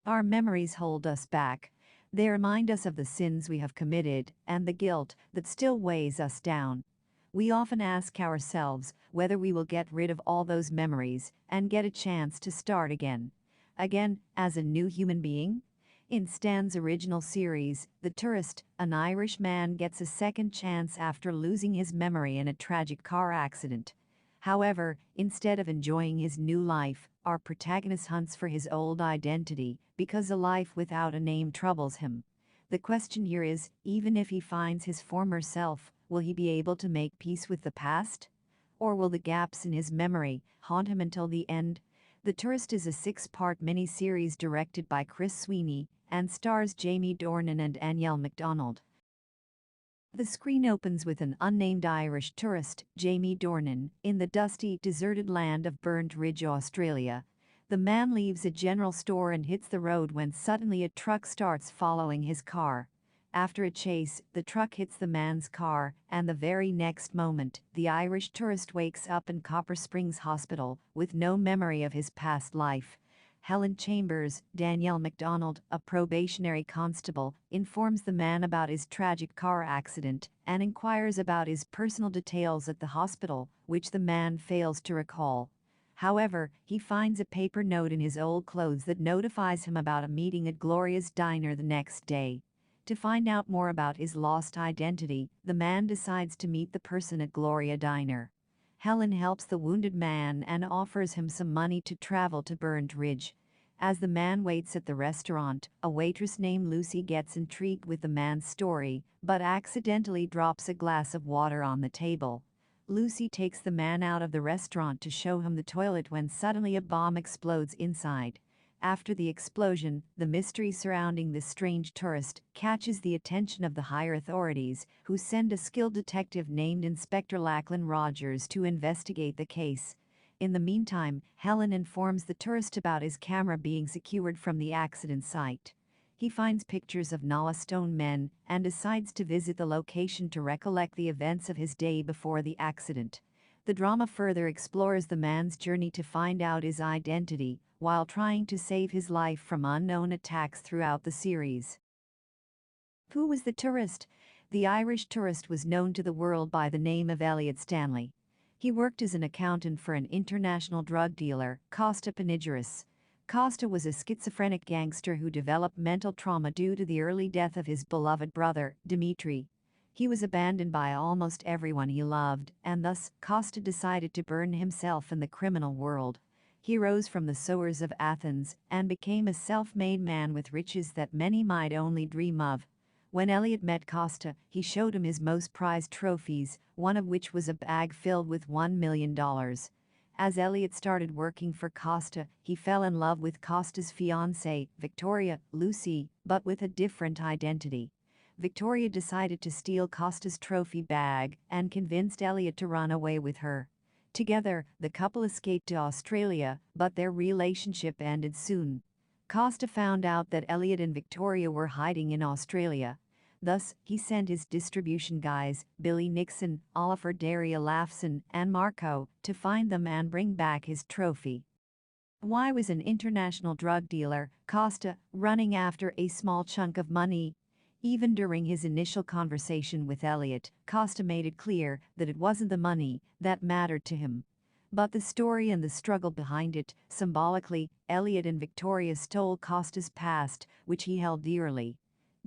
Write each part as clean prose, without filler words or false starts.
Our memories hold us back. They remind us of the sins we have committed and the guilt that still weighs us down. We often ask ourselves whether we will get rid of all those memories and get a chance to start again. Again, as a new human being? In Stan's original series, The Tourist, an Irish man gets a second chance after losing his memory in a tragic car accident. However, instead of enjoying his new life, our protagonist hunts for his old identity because a life without a name troubles him. The question here is, even if he finds his former self, will he be able to make peace with the past? Or will the gaps in his memory haunt him until the end? The Tourist is a six-part miniseries directed by Chris Sweeney and stars Jamie Dornan and Danielle MacDonald. The screen opens with an unnamed Irish tourist, Jamie Dornan, in the dusty, deserted land of Burnt Ridge, Australia. The man leaves a general store and hits the road when suddenly a truck starts following his car. After a chase, the truck hits the man's car, and the very next moment, the Irish tourist wakes up in Copper Springs Hospital with no memory of his past life. Helen Chambers, Danielle MacDonald, a probationary constable, informs the man about his tragic car accident and inquires about his personal details at the hospital, which the man fails to recall. However, he finds a paper note in his old clothes that notifies him about a meeting at Gloria's diner the next day. To find out more about his lost identity, the man decides to meet the person at Gloria Diner. Helen helps the wounded man and offers him some money to travel to Burnt Ridge. As the man waits at the restaurant, a waitress named Lucy gets intrigued with the man's story, but accidentally drops a glass of water on the table. Lucy takes the man out of the restaurant to show him the toilet when suddenly a bomb explodes inside. After the explosion, the mystery surrounding this strange tourist catches the attention of the higher authorities, who send a skilled detective named Inspector Lachlan Rogers to investigate the case. In the meantime, Helen informs the tourist about his camera being secured from the accident site. He finds pictures of Nala Stone men and decides to visit the location to recollect the events of his day before the accident. The drama further explores the man's journey to find out his identity, while trying to save his life from unknown attacks throughout the series. Who was the tourist? The Irish tourist was known to the world by the name of Elliot Stanley. He worked as an accountant for an international drug dealer, Kosta Panigouris. Kosta was a schizophrenic gangster who developed mental trauma due to the early death of his beloved brother, Dimitri. He was abandoned by almost everyone he loved, and thus, Kosta decided to burn himself in the criminal world. He rose from the sewers of Athens and became a self-made man with riches that many might only dream of. When Elliot met Kosta, he showed him his most prized trophies, one of which was a bag filled with $1 million. As Elliot started working for Kosta, he fell in love with Kosta's fiancée, Victoria, Lucy, but with a different identity. Victoria decided to steal Kosta's trophy bag and convinced Elliot to run away with her. Together, the couple escaped to Australia, but their relationship ended soon. Kosta found out that Elliot and Victoria were hiding in Australia. Thus, he sent his distribution guys, Billy Nixon, Oliver Daria Lafson, and Marko, to find them and bring back his trophy. Why was an international drug dealer, Kosta, running after a small chunk of money? Even during his initial conversation with Elliot, Kosta made it clear that it wasn't the money that mattered to him, but the story and the struggle behind it. Symbolically, Elliot and Victoria stole Kosta's past, which he held dearly.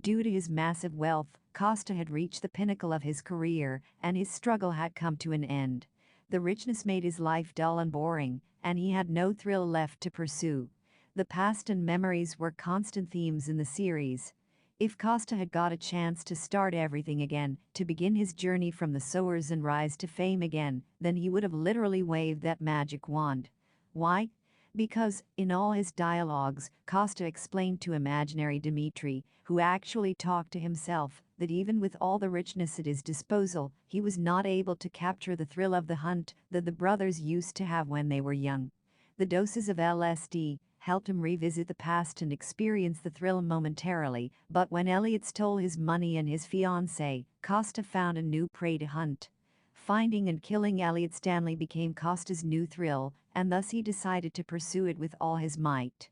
Due to his massive wealth, Kosta had reached the pinnacle of his career, and his struggle had come to an end. The richness made his life dull and boring, and he had no thrill left to pursue. The past and memories were constant themes in the series. If Kosta had got a chance to start everything again, to begin his journey from the sewers and rise to fame again, then he would have literally waved that magic wand. Why? Because, in all his dialogues, Kosta explained to imaginary Dimitri, who actually talked to himself, that even with all the richness at his disposal, he was not able to capture the thrill of the hunt that the brothers used to have when they were young. The doses of LSD helped him revisit the past and experience the thrill momentarily, but when Elliot stole his money and his fiancée, Kosta found a new prey to hunt. Finding and killing Elliot Stanley became Kosta's new thrill, and thus he decided to pursue it with all his might.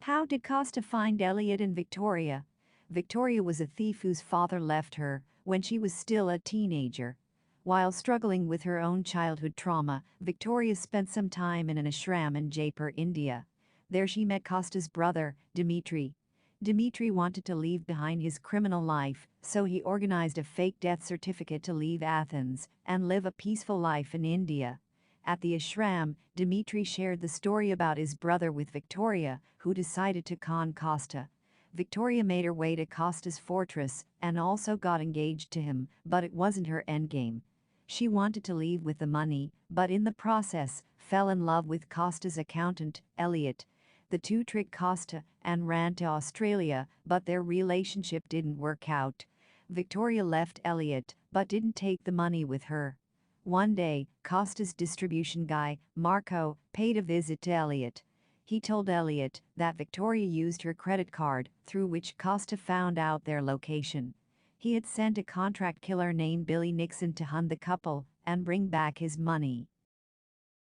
How did Kosta find Elliot and Victoria? Victoria was a thief whose father left her when she was still a teenager. While struggling with her own childhood trauma, Victoria spent some time in an ashram in Jaipur, India. There she met Kosta's brother, Dimitri. Dimitri wanted to leave behind his criminal life, so he organized a fake death certificate to leave Athens and live a peaceful life in India. At the ashram, Dimitri shared the story about his brother with Victoria, who decided to con Kosta. Victoria made her way to Kosta's fortress and also got engaged to him, but it wasn't her endgame. She wanted to leave with the money, but in the process, fell in love with Kosta's accountant, Elliot. The two tricked Kosta and ran to Australia, but their relationship didn't work out. Victoria left Elliot, but didn't take the money with her. One day, Kosta's distribution guy, Marko, paid a visit to Elliot. He told Elliot that Victoria used her credit card, through which Kosta found out their location. He had sent a contract killer named Billy Nixon to hunt the couple and bring back his money.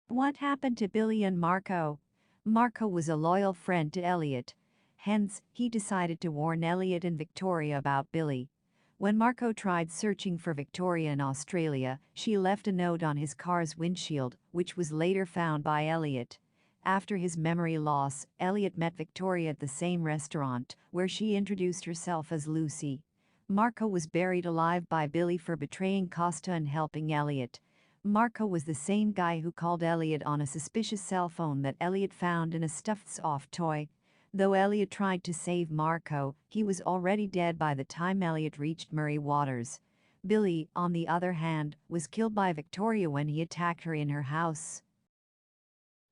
What happened to Billy and Marko? Marko was a loyal friend to Elliot. Hence, he decided to warn Elliot and Victoria about Billy. When Marko tried searching for Victoria in Australia, she left a note on his car's windshield, which was later found by Elliot. After his memory loss, Elliot met Victoria at the same restaurant, where she introduced herself as Lucy. Marko was buried alive by Billy for betraying Kosta and helping Elliot. Marko was the same guy who called Elliot on a suspicious cell phone that Elliot found in a stuffed soft toy. Though Elliot tried to save Marko, he was already dead by the time Elliot reached Murray Waters. Billy, on the other hand, was killed by Victoria when he attacked her in her house.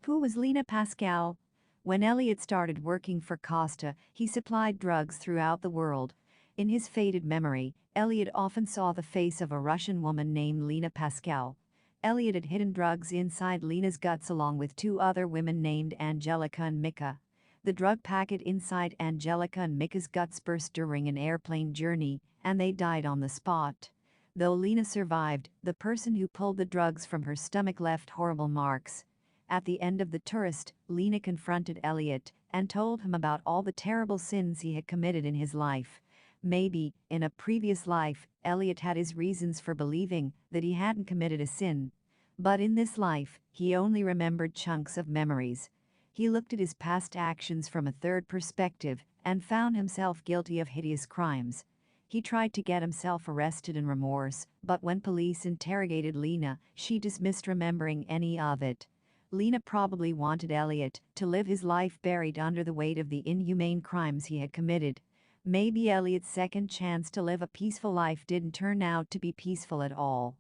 Who was Lena Pascal? When Elliot started working for Kosta, he supplied drugs throughout the world. In his faded memory, Elliot often saw the face of a Russian woman named Lena Pascal. Elliot had hidden drugs inside Lena's guts along with two other women named Angelica and Mika. The drug packet inside Angelica and Mika's guts burst during an airplane journey, and they died on the spot. Though Lena survived, the person who pulled the drugs from her stomach left horrible marks. At the end of the tourist, Lena confronted Elliot and told him about all the terrible sins he had committed in his life. Maybe, in a previous life, Elliot had his reasons for believing that he hadn't committed a sin. But in this life, he only remembered chunks of memories. He looked at his past actions from a third perspective and found himself guilty of hideous crimes. He tried to get himself arrested in remorse, but when police interrogated Lena, she dismissed remembering any of it. Lena probably wanted Elliot to live his life buried under the weight of the inhumane crimes he had committed. Maybe Elliot's second chance to live a peaceful life didn't turn out to be peaceful at all.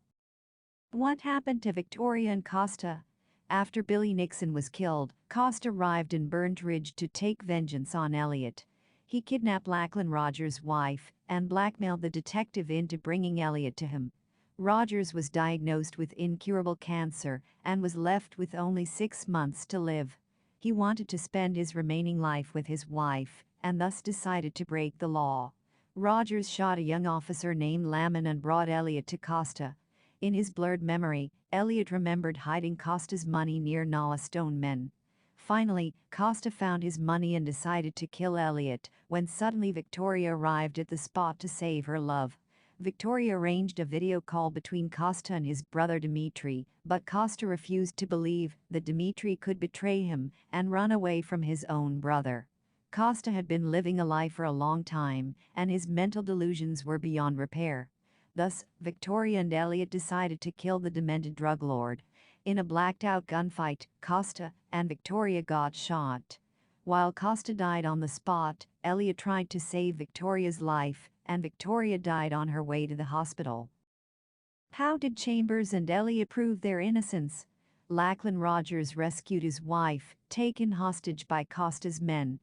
What happened to Victoria and Kosta? After Billy Nixon was killed, Kosta arrived in Burnt Ridge to take vengeance on Elliot. He kidnapped Lachlan Rogers' wife and blackmailed the detective into bringing Elliot to him. Rogers was diagnosed with incurable cancer and was left with only 6 months to live. He wanted to spend his remaining life with his wife and thus decided to break the law. Rogers shot a young officer named Lamon and brought Elliot to Kosta. In his blurred memory, Elliot remembered hiding Kosta's money near Nala Stone Men. Finally, Kosta found his money and decided to kill Elliot when suddenly Victoria arrived at the spot to save her love. Victoria arranged a video call between Kosta and his brother Dimitri, but Kosta refused to believe that Dimitri could betray him and run away from his own brother. Kosta had been living a lie for a long time, and his mental delusions were beyond repair. Thus, Victoria and Elliot decided to kill the demented drug lord. In a blacked-out gunfight, Kosta and Victoria got shot. While Kosta died on the spot, Elliot tried to save Victoria's life, and Victoria died on her way to the hospital. How did Chambers and Elliot prove their innocence? Lachlan Rogers rescued his wife, taken hostage by Kosta's men.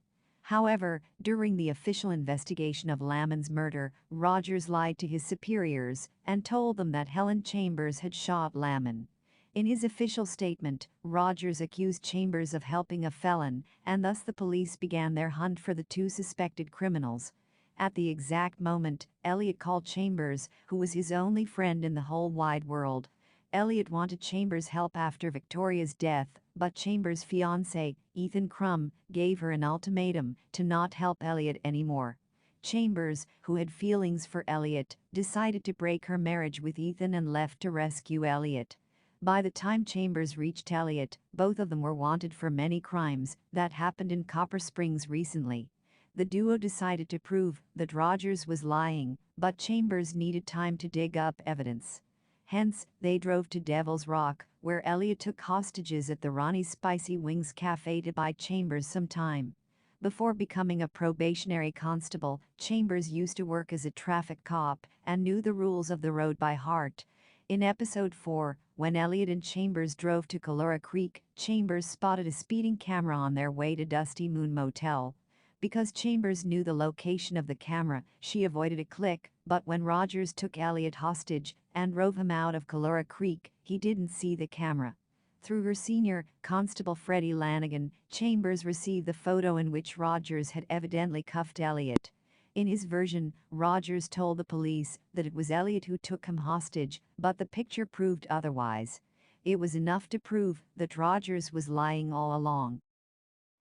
However, during the official investigation of Lamon's murder, Rogers lied to his superiors and told them that Helen Chambers had shot Lamon. In his official statement, Rogers accused Chambers of helping a felon, and thus the police began their hunt for the two suspected criminals. At the exact moment, Elliot called Chambers, who was his only friend in the whole wide world. Elliot wanted Chambers' help after Victoria's death, but Chambers' fiancé, Ethan Crumb, gave her an ultimatum to not help Elliot anymore. Chambers, who had feelings for Elliot, decided to break her marriage with Ethan and left to rescue Elliot. By the time Chambers reached Elliot, both of them were wanted for many crimes that happened in Copper Springs recently. The duo decided to prove that Rogers was lying, but Chambers needed time to dig up evidence. Hence, they drove to Devil's Rock, where Elliot took hostages at the Ronnie's Spicy Wings Cafe to buy Chambers some time. Before becoming a probationary constable, Chambers used to work as a traffic cop and knew the rules of the road by heart. In episode 4, when Elliot and Chambers drove to Calora Creek, Chambers spotted a speeding camera on their way to Dusty Moon Motel. Because Chambers knew the location of the camera, she avoided a click, but when Rogers took Elliot hostage and drove him out of Calora Creek, he didn't see the camera. Through her senior, Constable Freddie Lanigan, Chambers received the photo in which Rogers had evidently cuffed Elliot. In his version, Rogers told the police that it was Elliot who took him hostage, but the picture proved otherwise. It was enough to prove that Rogers was lying all along.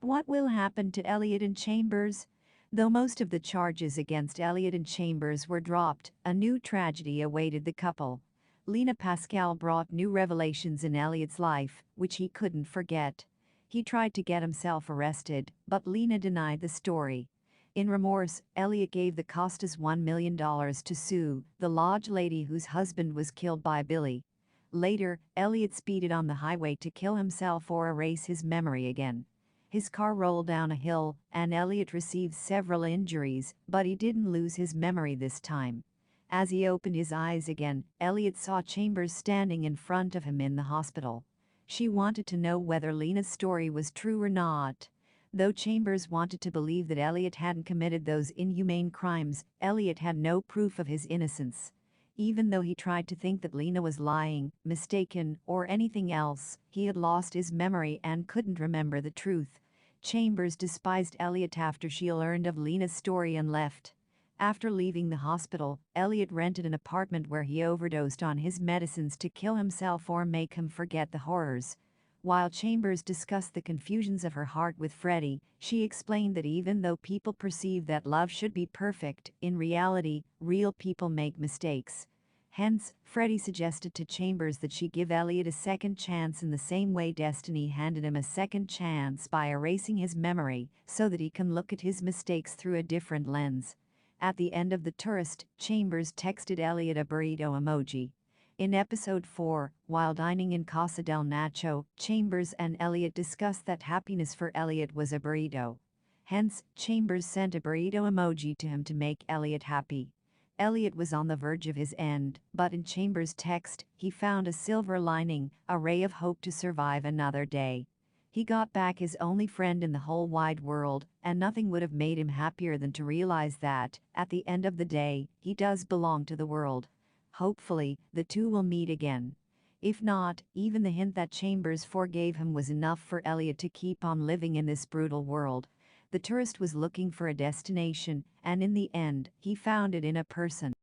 What will happen to Elliot and Chambers? Though most of the charges against Elliot and Chambers were dropped, a new tragedy awaited the couple. Lena Pascal brought new revelations in Elliot's life, which he couldn't forget. He tried to get himself arrested, but Lena denied the story. In remorse, Elliot gave the Kostas $1 million to sue the lodge lady whose husband was killed by Billy. Later, Elliot speeded on the highway to kill himself or erase his memory again. His car rolled down a hill, and Elliot received several injuries, but he didn't lose his memory this time. As he opened his eyes again, Elliot saw Chambers standing in front of him in the hospital. She wanted to know whether Lena's story was true or not. Though Chambers wanted to believe that Elliot hadn't committed those inhumane crimes, Elliot had no proof of his innocence. Even though he tried to think that Lena was lying, mistaken, or anything else, he had lost his memory and couldn't remember the truth. Chambers despised Elliot after she learned of Lena's story and left. After leaving the hospital, Elliot rented an apartment where he overdosed on his medicines to kill himself or make him forget the horrors. While Chambers discussed the confusions of her heart with Freddie, she explained that even though people perceive that love should be perfect, in reality, real people make mistakes. Hence, Freddie suggested to Chambers that she give Elliot a second chance in the same way destiny handed him a second chance by erasing his memory so that he can look at his mistakes through a different lens. At the end of The Tourist, Chambers texted Elliot a burrito emoji. In episode 4, while dining in Casa del Nacho, Chambers and Elliot discussed that happiness for Elliot was a burrito. Hence, Chambers sent a burrito emoji to him to make Elliot happy. Elliot was on the verge of his end, but in Chambers' text, he found a silver lining, a ray of hope to survive another day. He got back his only friend in the whole wide world, and nothing would have made him happier than to realize that, at the end of the day, he does belong to the world. Hopefully, the two will meet again. If not, even the hint that Chambers forgave him was enough for Elliot to keep on living in this brutal world. The tourist was looking for a destination, and in the end, he found it in a person.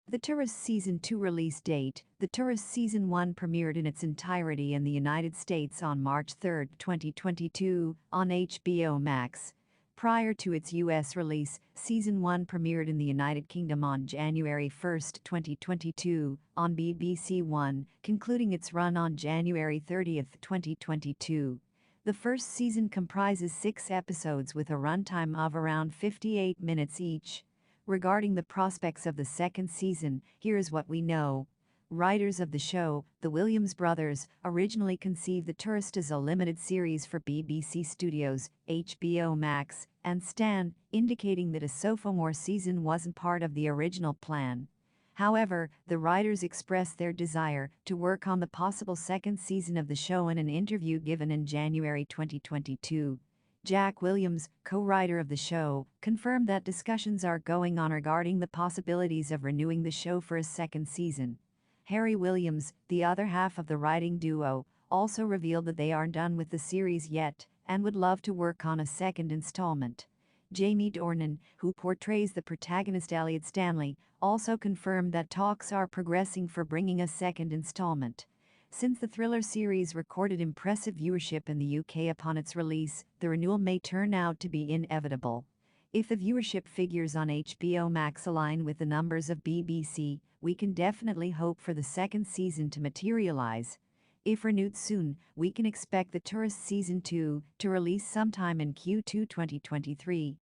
The Tourist Season 2 release date. The Tourist Season 1 premiered in its entirety in the United States on March 3, 2022, on HBO Max. Prior to its U.S. release, Season 1 premiered in the United Kingdom on January 1, 2022, on BBC One, concluding its run on January 30, 2022. The first season comprises 6 episodes with a runtime of around 58 minutes each. Regarding the prospects of the second season, here's what we know. Writers of the show, the Williams brothers, originally conceived The Tourist as a limited series for BBC Studios, HBO Max, and Stan, indicating that a sophomore season wasn't part of the original plan. However, the writers expressed their desire to work on the possible second season of the show in an interview given in January 2022. Jack Williams, co-writer of the show, confirmed that discussions are going on regarding the possibilities of renewing the show for a second season. Harry Williams, the other half of the writing duo, also revealed that they aren't done with the series yet and would love to work on a second installment. Jamie Dornan, who portrays the protagonist Elliot Stanley, also confirmed that talks are progressing for bringing a second installment. Since the thriller series recorded impressive viewership in the UK upon its release, the renewal may turn out to be inevitable. If the viewership figures on HBO Max align with the numbers of BBC, we can definitely hope for the second season to materialize. If renewed soon, we can expect The Tourist Season 2 to release sometime in Q2 2023.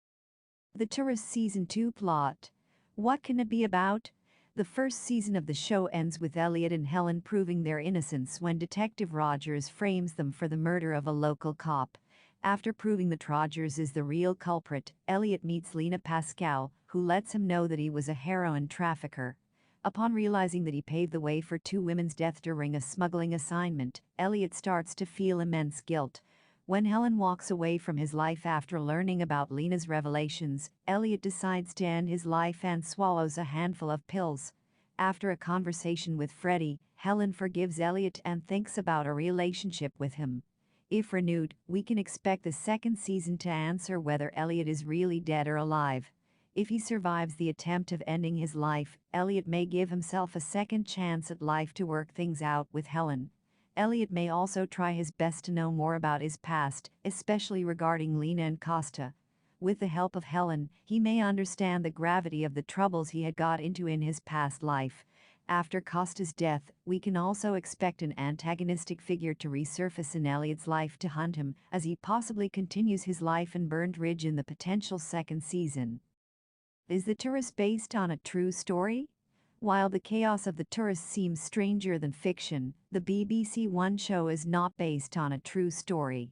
The Tourist Season 2 plot. What can it be about? The first season of the show ends with Elliot and Helen proving their innocence when Detective Rogers frames them for the murder of a local cop. After proving that Rogers is the real culprit, Elliot meets Lena Pascal, who lets him know that he was a heroin trafficker. Upon realizing that he paved the way for two women's death during a smuggling assignment, Elliot starts to feel immense guilt. When Helen walks away from his life after learning about Lena's revelations, Elliot decides to end his life and swallows a handful of pills. After a conversation with Freddie, Helen forgives Elliot and thinks about a relationship with him. If renewed, we can expect the second season to answer whether Elliot is really dead or alive. If he survives the attempt of ending his life, Elliot may give himself a second chance at life to work things out with Helen. Elliot may also try his best to know more about his past, especially regarding Lena and Kosta. With the help of Helen, he may understand the gravity of the troubles he had got into in his past life. After Kosta's death, we can also expect an antagonistic figure to resurface in Elliot's life to hunt him as he possibly continues his life in Burnt Ridge in the potential second season. Is The Tourist based on a true story? While the chaos of The Tourist seems stranger than fiction, the BBC One show is not based on a true story.